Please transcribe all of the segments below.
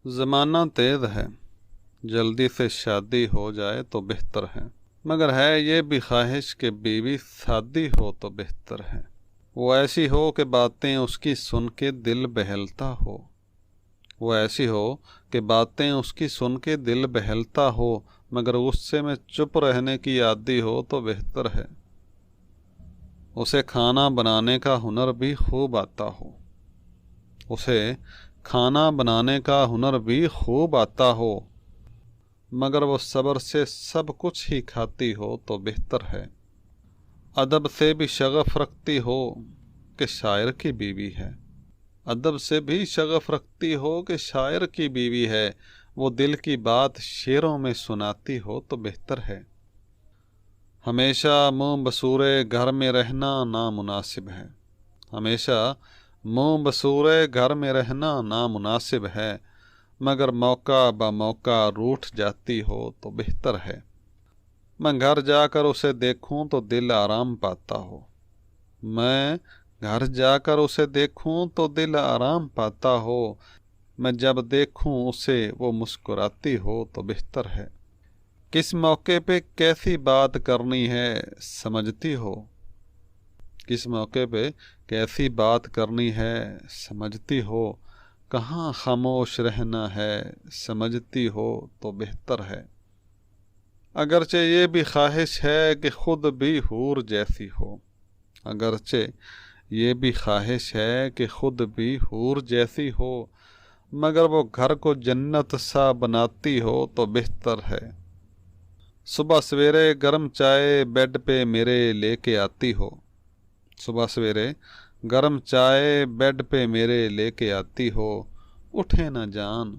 ज़माना तेज़ है, जल्दी से शादी हो जाए तो बेहतर है, मगर है ये भी ख्वाहिश कि बीवी सादी हो तो बेहतर है। वो ऐसी हो कि बातें उसकी सुन के दिल बहलता हो, वो ऐसी हो कि बातें उसकी सुन के दिल बहलता हो, मगर गुस्से में चुप रहने की आदी हो तो बेहतर है। उसे खाना बनाने का हुनर भी खूब आता हो, उसे खाना बनाने का हुनर भी खूब आता हो, मगर वो सब्र से सब कुछ ही खाती हो तो बेहतर है। अदब से भी शगफ रखती हो कि शायर की बीवी है, अदब से भी शगफ रखती हो कि शायर की बीवी है। वो दिल की बात शेरों में सुनाती हो तो बेहतर है। हमेशा मुँह बसूरे घर में रहना नामुनासिब है, हमेशा मुँह बसूरे घर में रहना नामुनासिब है, मगर मौका ब मौका रूठ जाती हो तो बेहतर है। मैं घर जाकर उसे देखूं तो दिल आराम पाता हो, मैं घर जाकर उसे देखूं तो दिल आराम पाता हो, मैं जब देखूं उसे वो मुस्कुराती हो तो बेहतर है। किस मौके पे कैसी बात करनी है समझती हो, किस मौके पे कैसी बात करनी है समझती हो, कहाँ खामोश रहना है समझती हो तो बेहतर है। अगरचे ये भी ख्वाहिश है कि खुद भी हूर जैसी हो, अगरचे ये भी ख्वाहिश है कि खुद भी हूर जैसी हो, मगर वो घर को जन्नत सा बनाती हो तो बेहतर है। सुबह सवेरे गर्म चाय बेड पे मेरे लेके आती हो, सुबह सवेरे गर्म चाय बेड पे मेरे लेके आती हो, उठे न जान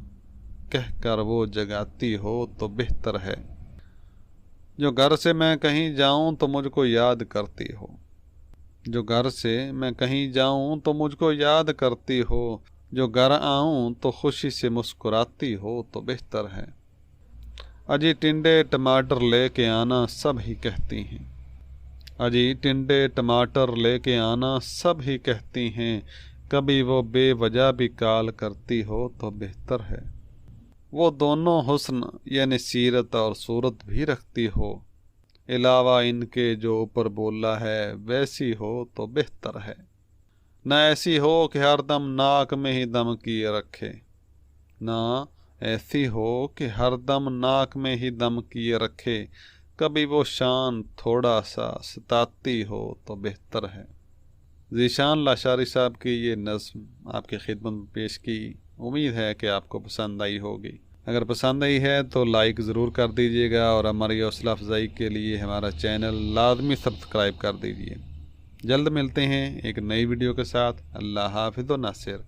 कह कर वो जगाती हो तो बेहतर है। जो घर से मैं कहीं जाऊं तो मुझको याद करती हो, जो घर से मैं कहीं जाऊं तो मुझको याद करती हो, जो घर आऊं तो खुशी से मुस्कुराती हो तो बेहतर है। अजी टिंडे टमाटर लेके आना सब ही कहती हैं, अजी टिंडे टमाटर लेके आना सब ही कहती हैं, कभी वो बेवजह भी काल करती हो तो बेहतर है। वो दोनों हुस्न यानी सीरत और सूरत भी रखती हो, अलावा इनके जो ऊपर बोला है वैसी हो तो बेहतर है। न ऐसी हो कि हर दम नाक में ही दम किए रखे, न ऐसी हो कि हर दम नाक में ही दम किए रखे, कभी वो शान थोड़ा सा सताती हो तो बेहतर है। ज़ीशान लाशारी साहब की ये नज़्म आपकी खिदमत में पेश की, उम्मीद है कि आपको पसंद आई होगी। अगर पसंद आई है तो लाइक ज़रूर कर दीजिएगा और हमारी हौसला अफजाई के लिए हमारा चैनल लाजमी सब्सक्राइब कर दीजिए। जल्द मिलते हैं एक नई वीडियो के साथ। अल्लाह हाफ़िज़ व नासिर।